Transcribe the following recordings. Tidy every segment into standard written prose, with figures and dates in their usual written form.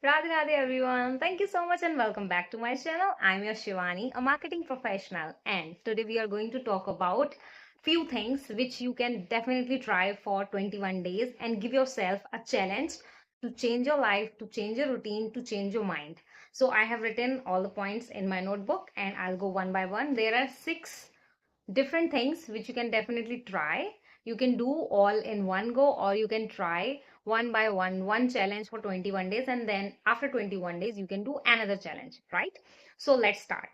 Radhe Radhe everyone. Thank you so much and welcome back to my channel. I'm your Shivani, a marketing professional, and today we are going to talk about few things which you can definitely try for 21 days and give yourself a challenge to change your life, to change your routine, to change your mind. So I have written all the points in my notebook and I'll go one by one. There are 6 different things which you can definitely try. You can do all in one go, or you can try one by one challenge for 21 days, and then after 21 days you can do another challenge, right? So let's start.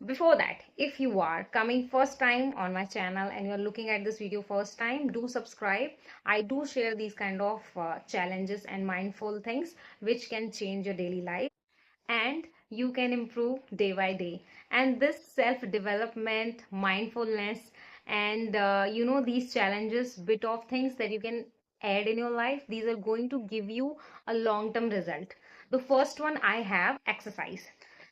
Before that, if you are coming first time on my channel and you're looking at this video first time, do subscribe. I do share these kind of challenges and mindful things which can change your daily life, and you can improve day by day. And this self development, mindfulness, and these challenges, bit of things that you can add in your life, these are going to give you a long term result. The first one I have: exercise.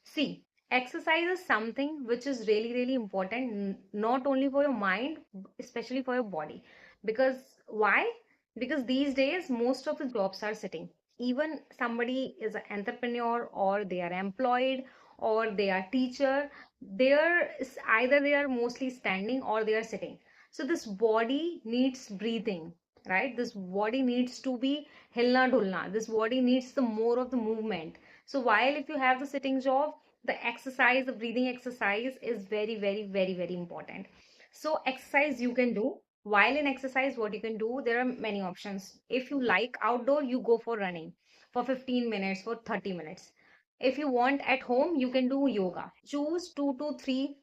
See, exercise is something which is really really important, not only for your mind, especially for your body. Because why? Because these days most of the jobs are sitting. Even somebody is an entrepreneur, or they are employed, or they are teacher, either they are mostly standing or they are sitting. So this body needs breathing, right? This body needs to be hilna dulna. This body needs the more of the movement. So while if you have the sitting job, the exercise, the breathing exercise is very very very very important. So exercise you can do. While in exercise, what you can do, there are many options. If you like outdoor, you go for running for 15 minutes, for 30 minutes. If you want at home, you can do yoga. Choose 2 to 3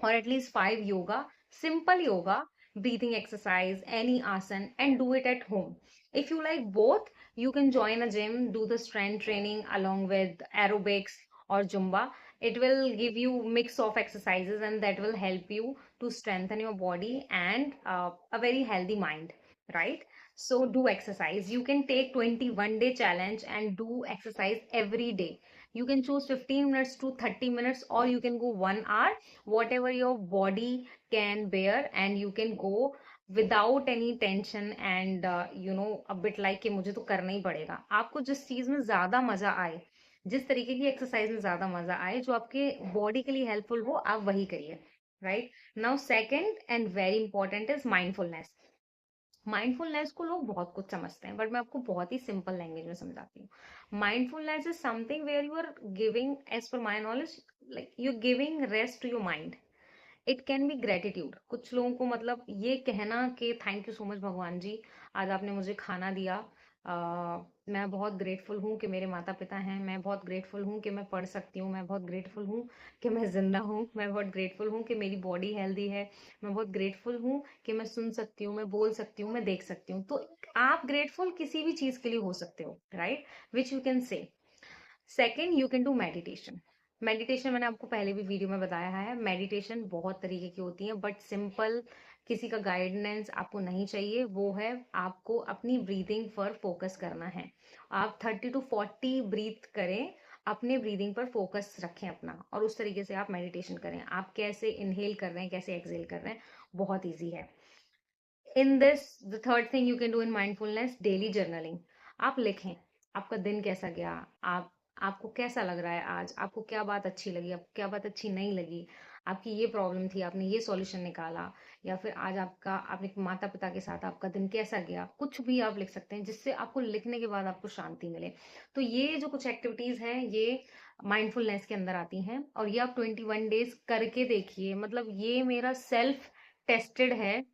or at least 5 yoga, simple yoga, breathing exercise, any asana, and do it at home. If you like both, you can join a gym, do the strength training along with aerobics or Zumba. It will give you mix of exercises and that will help you to strengthen your body and a very healthy mind, right? So do exercise. You can take 21-day challenge and do exercise every day. You can choose 15 minutes to 30 minutes, or you can go 1 hour, whatever your body can bear, and you can go without any tension and a bit like कि मुझे तो करना ही पड़ेगा. आपको जिस चीज में ज्यादा मजा आए, जिस तरीके की एक्सरसाइज में ज्यादा मजा आए, जो आपके बॉडी के लिए हेल्पफुल हो, आप वही करिए, right? Now second and very important is mindfulness. Mindfulness को लोग बहुत कुछ समझते हैं, बट मैं आपको बहुत ही सिंपल लैंग्वेज में समझाती हूँ. Mindfulness is something where you are giving, as per my knowledge, like you giving rest to your mind. It can be gratitude. कुछ लोगों को मतलब ये कहना कि थैंक यू सो मच भगवान जी, आज आपने मुझे खाना दिया. मैं बहुत ग्रेटफुल हूँ कि मेरे माता पिता हैं. मैं बहुत ग्रेटफुल हूँ कि मैं पढ़ सकती हूँ. मैं बहुत ग्रेटफुल हूँ कि मैं जिंदा हूँ. मैं बहुत ग्रेटफुल हूँ कि मेरी बॉडी हेल्दी है. मैं बहुत ग्रेटफुल हूँ कि मैं सुन सकती हूँ, मैं बोल सकती हूँ, मैं देख सकती हूँ. तो आप ग्रेटफुल किसी भी चीज के लिए हो सकते हो, right? Which you can say. Second, you can do meditation. Meditation मैंने आपको पहले भी वीडियो में बताया है. मेडिटेशन बहुत तरीके की होती है, बट सिंपल, किसी का गाइडेंस आपको नहीं चाहिए. वो है आपको अपनी ब्रीदिंग पर फोकस करना है. आप 30 to 40 ब्रीथ करें, अपने ब्रीदिंग पर फोकस रखें अपना, और उस तरीके से आप मेडिटेशन करें. आप कैसे इनहेल कर रहे हैं, कैसे एक्सहेल कर रहे हैं, बहुत ईजी है. In this, the third thing you can do in mindfulness, daily journaling. आप लिखें आपका दिन कैसा गया, आप आपको कैसा लग रहा है आज, आपको क्या बात अच्छी लगी, आपको क्या बात अच्छी नहीं लगी, आपकी ये प्रॉब्लम थी, आपने ये सॉल्यूशन निकाला, या फिर आज आपका अपने माता पिता के साथ आपका दिन कैसा गया. कुछ भी आप लिख सकते हैं जिससे आपको लिखने के बाद आपको शांति मिले. तो ये जो कुछ एक्टिविटीज हैं, ये माइंडफुलनेस के अंदर आती हैं, और ये आप 21 डेज करके देखिए. मतलब ये मेरा सेल्फ टेस्टेड है.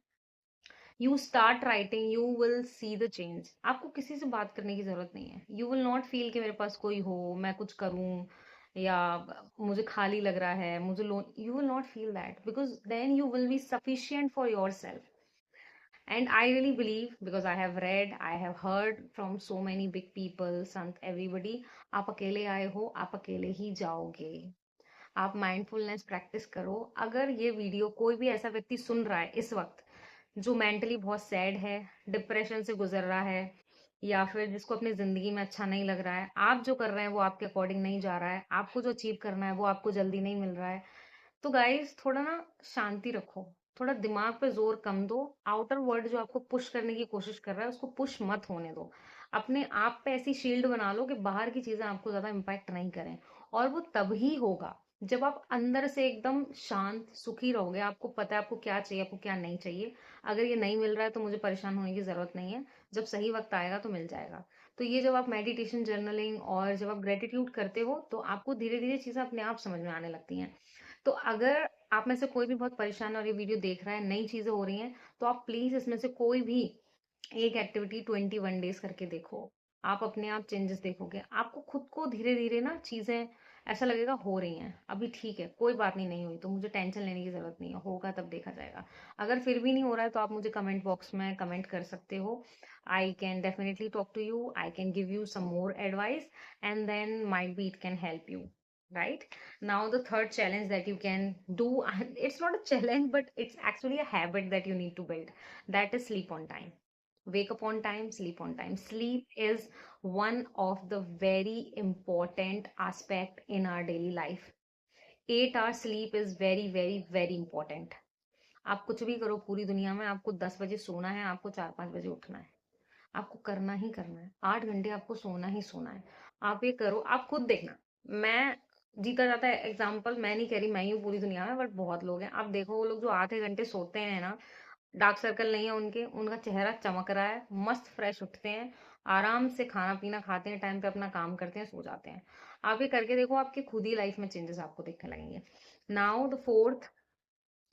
You start writing, you will see the change. आपको किसी से बात करने की जरूरत नहीं है. यू विल नॉट फील कि मेरे पास कोई हो, मैं कुछ करूं, या मुझे खाली लग रहा है, मुझे लोन. You will not feel that, because then you will be sufficient for your self. And I really believe, because I have read, I have heard from so many big people, Sant, everybody, आप अकेले आए हो, आप अकेले ही जाओगे. आप mindfulness practice करो. अगर ये वीडियो कोई भी ऐसा व्यक्ति सुन रहा है इस वक्त जो मेंटली बहुत सैड है, डिप्रेशन से गुजर रहा है, या फिर जिसको अपनी जिंदगी में अच्छा नहीं लग रहा है, आप जो कर रहे हैं वो आपके अकॉर्डिंग नहीं जा रहा है, आपको जो अचीव करना है वो आपको जल्दी नहीं मिल रहा है, तो गाइस थोड़ा ना शांति रखो. थोड़ा दिमाग पे जोर कम दो. आउटर वर्ल्ड जो आपको पुश करने की कोशिश कर रहा है, उसको पुश मत होने दो. अपने आप पे ऐसी शील्ड बना लो कि बाहर की चीजें आपको ज्यादा इम्पैक्ट नहीं करें। और वो तभी होगा जब आप अंदर से एकदम शांत सुखी रहोगे, आपको पता है आपको क्या चाहिए, आपको क्या नहीं चाहिए। अगर ये नहीं मिल रहा है तो मुझे परेशान होने की जरूरत नहीं है, जब सही वक्त आएगा तो मिल जाएगा। तो ये जब आप मेडिटेशन, जर्नलिंग और जब आप ग्रेटिट्यूड करते हो तो आपको धीरे धीरे चीजें अपने आप समझ में आने लगती हैं। तो अगर आप में से कोई भी बहुत परेशान है और ये वीडियो देख रहा है, नई चीजें हो रही हैं, तो आप प्लीज इसमें से कोई भी एक एक्टिविटी 21 डेज करके देखो। आप अपने आप चेंजेस देखोगे, आपको खुद को धीरे धीरे ना चीजें ऐसा लगेगा हो रही हैं। अभी ठीक है, कोई बात नहीं, नहीं हुई तो मुझे टेंशन लेने की जरूरत नहीं है, होगा तब देखा जाएगा। अगर फिर भी नहीं हो रहा है तो आप मुझे कमेंट बॉक्स में कमेंट कर सकते हो। I can definitely talk to you, I can give you some more advice, and then might be it can help you, right? Now the third challenge that you can do, and it's not a challenge but it's actually a habit that you need to build, that is sleep on time. Wake up on time, sleep on time. Sleep is one of the very important aspect in our daily life. 8 hours sleep is very very very important. आप कुछ भी करो पूरी दुनिया में, आपको 10 बजे सोना है, आपको 4-5 बजे उठना है, आपको करना ही करना है। 8 घंटे आपको सोना ही सोना है। आप ये करो, आप खुद देखना। मैं जीता जाता है एग्जाम्पल, मैं नहीं कह रही मैं ही हूँ पूरी दुनिया में, बट बहुत लोग हैं। आप देखो वो लोग जो 8 घंटे सोते हैं ना, डार्क सर्कल नहीं है उनके, उनका चेहरा चमक रहा है, मस्त फ्रेश उठते हैं, आराम से खाना पीना खाते हैं, टाइम पे अपना काम करते हैं, सो जाते हैं। आप ये करके देखो, आपकी खुद ही लाइफ में चेंजेस आपको दिखने लगेंगे। Now the fourth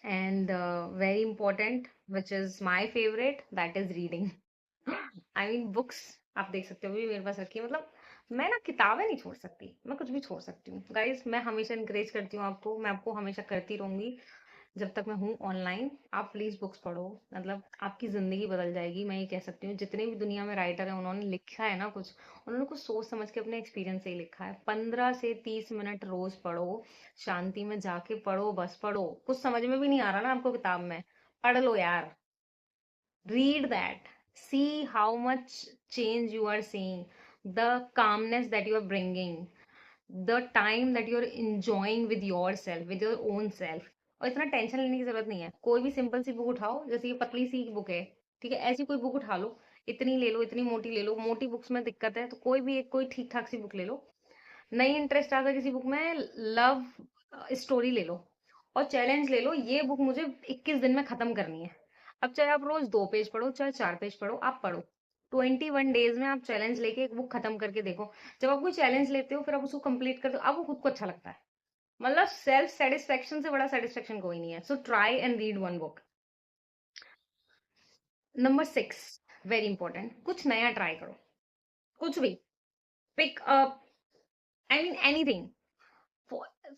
and very important, which is my favourite, that is reading. I mean books. आप देख सकते हो भी मेरे पास रखी है, मतलब मैं ना किताबें नहीं छोड़ सकती, मैं कुछ भी छोड़ सकती हूँ गाइज। मैं हमेशा इंकरेज करती हूँ आपको, मैं आपको हमेशा करती रहूंगी जब तक मैं हूँ ऑनलाइन। आप प्लीज बुक्स पढ़ो, मतलब आपकी जिंदगी बदल जाएगी, मैं ये कह सकती हूँ। जितने भी दुनिया में राइटर है, उन्होंने लिखा है ना कुछ, उन्होंने कुछ सोच समझ के अपने एक्सपीरियंस से ही लिखा है। 15 से 30 मिनट रोज पढ़ो, शांति में जाके पढ़ो, बस पढ़ो। कुछ समझ में भी नहीं आ रहा ना आपको किताब में, पढ़ लो यार। Read that. See how much change you are seeing, the calmness that you are bringing, the time that you are enjoying with yourself, with your own self. और इतना टेंशन लेने की जरूरत नहीं है। कोई भी सिंपल सी बुक उठाओ, जैसे ये पतली सी बुक है, ठीक है, ऐसी कोई बुक उठा लो। इतनी ले लो, इतनी मोटी ले लो, मोटी बुक्स में दिक्कत है तो कोई भी एक कोई ठीक ठाक सी बुक ले लो। नहीं इंटरेस्ट आता किसी बुक में, लव स्टोरी ले लो और चैलेंज ले लो, ये बुक मुझे 21 दिन में खत्म करनी है। अब चाहे आप रोज 2 पेज पढ़ो, चाहे 4 पेज पढ़ो, आप पढ़ो। 21 डेज में आप चैलेंज लेके एक बुक खत्म करके देखो। जब आप कोई चैलेंज लेते हो, फिर आप उसको कंप्लीट करते हो, आपको खुद को अच्छा लगता है। मतलब सेल्फ सेटिस्फेक्शन से बड़ा सेटिस्फेक्शन कोई नहीं है। So try and read one book. Number 6, very important, कुछ नया ट्राई करो। कुछ भी, pick up, I mean anything.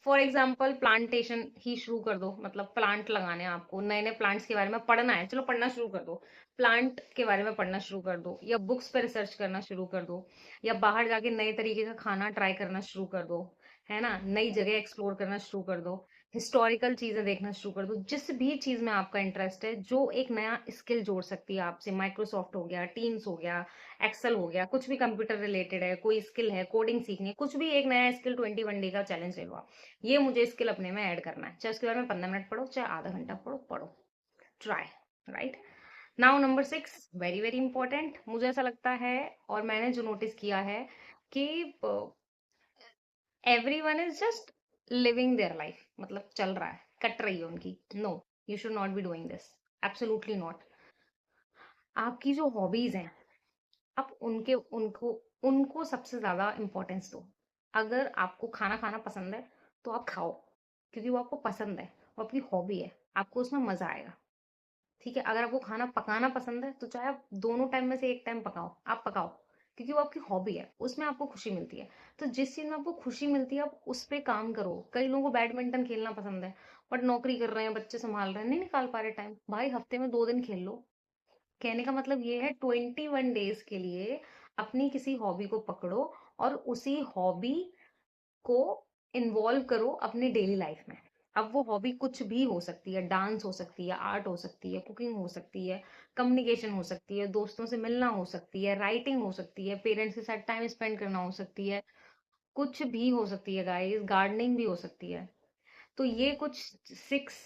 For example plantation ही शुरू कर दो, मतलब प्लांट लगाने हैं आपको, नए नए प्लांट्स के बारे में पढ़ना है, चलो पढ़ना शुरू कर दो। प्लांट के बारे में पढ़ना शुरू कर दो, या बुक्स पे रिसर्च करना शुरू कर दो, या बाहर जाके नए तरीके का खाना ट्राई करना शुरू कर दो, है ना, नई जगह एक्सप्लोर करना शुरू कर दो, हिस्टोरिकल चीजें देखना शुरू कर दो। जिस भी चीज में आपका इंटरेस्ट है, जो एक नया स्किल जोड़ सकती है आपसे, माइक्रोसॉफ्ट हो गया, टीम्स हो गया, एक्सेल हो गया, कुछ भी कंप्यूटर रिलेटेड है, कोई स्किल है, कोडिंग सीखनी है, कुछ भी एक नया स्किल 21 डे का चैलेंज ले लो आप। ये मुझे स्किल अपने में ऐड करना है, चाहे उसके बारे में 15 मिनट पढ़ो, चाहे आधा घंटा पढ़ो, पढ़ो, try. Right. Now number 6, very very important, मुझे ऐसा लगता है और मैंने जो नोटिस किया है कि every one is just living their life, मतलब चल रहा है, कट रही है उनकी। No, you should not be doing this, absolutely not. आपकी जो हॉबीज हैं, आप उनके उनको उनको सबसे ज्यादा इंपॉर्टेंस दो। अगर आपको खाना खाना पसंद है तो आप खाओ, क्योंकि वो आपको पसंद है, वो आपकी हॉबी है, आपको उसमें मजा आएगा। ठीक है, अगर आपको खाना पकाना पसंद है तो चाहे आप दोनों टाइम में से एक टाइम पकाओ, आप पकाओ, क्योंकि वो आपकी हॉबी है, उसमें आपको खुशी मिलती है। तो जिस चीज में आपको खुशी मिलती है, आप उस पे काम करो। कई लोगों को बैडमिंटन खेलना पसंद है, बट नौकरी कर रहे हैं, बच्चे संभाल रहे हैं, नहीं निकाल पा रहे टाइम। भाई हफ्ते में 2 दिन खेल लो। कहने का मतलब ये है, 21 डेज के लिए अपनी किसी हॉबी को पकड़ो और उसी हॉबी को इन्वॉल्व करो अपनी डेली लाइफ में। अब वो हॉबी कुछ भी हो सकती है, डांस हो सकती है, आर्ट हो सकती है, कुकिंग हो सकती है, कम्युनिकेशन हो सकती है, दोस्तों से मिलना हो सकती है, राइटिंग हो सकती है, पेरेंट्स के साथ टाइम स्पेंड करना हो सकती है, कुछ भी हो सकती है गाइस, गार्डनिंग भी हो सकती है। तो ये कुछ 6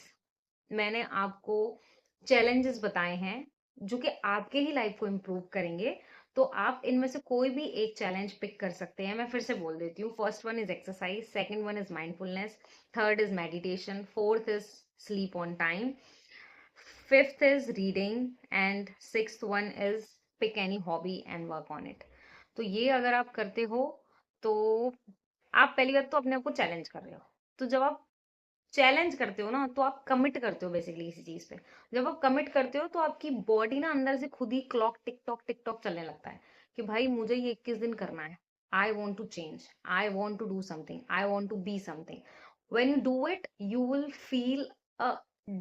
मैंने आपको चैलेंजेस बताए हैं, जो कि आपके ही लाइफ को इम्प्रूव करेंगे। तो आप इनमें से कोई भी एक चैलेंज पिक कर सकते हैं। मैं फिर से बोल देती हूँ, first one is exercise, second one is mindfulness, third is meditation, fourth is sleep on time, fifth is reading, and sixth one is pick any hobby and work on it. तो ये अगर आप करते हो तो आप पहली बात तो अपने आप को चैलेंज कर रहे हो। तो जब आप चैलेंज करते हो ना, तो आप कमिट करते हो बेसिकली इसी चीज पे। जब आप कमिट करते हो तो आपकी बॉडी ना अंदर से खुद ही क्लॉक टिक टॉक चलने लगता है कि भाई मुझे ये 21 दिन करना है। I want to change, I want to do something, I want to be something. When you do it you will feel a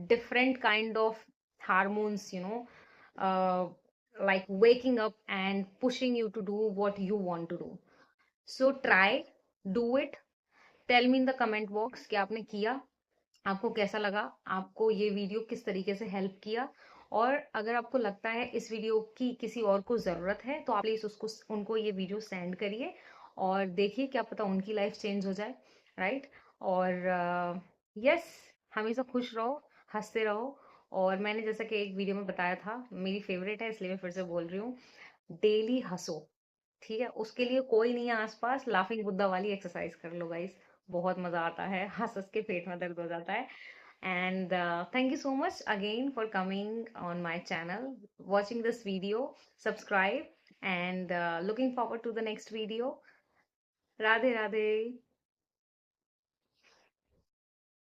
different kind of hormones, like waking up and pushing you to do what you want to do. So try, do it, tell me in the comment box कि आपने किया, आपको कैसा लगा, आपको ये video किस तरीके से हेल्प किया। और अगर आपको लगता है इस वीडियो की किसी और को ज़रूरत है तो आप प्लीज़ उसको उनको ये वीडियो सेंड करिए और देखिए क्या पता उनकी लाइफ चेंज हो जाए, राइट। और यस, हमेशा खुश रहो, हंसते रहो। और मैंने जैसा कि एक वीडियो में बताया था, मेरी फेवरेट है इसलिए मैं फिर से बोल रही हूँ, डेली हंसो, ठीक है। उसके लिए कोई नहीं है आसपास, लाफिंग बुद्धा वाली एक्सरसाइज कर लो गाइस, बहुत मजा आता है, हंस हंस के पेट में दर्द हो जाता है। And thank you so much again for coming on my channel, watching this video, subscribe, and looking forward to the next video. Radhe Radhe.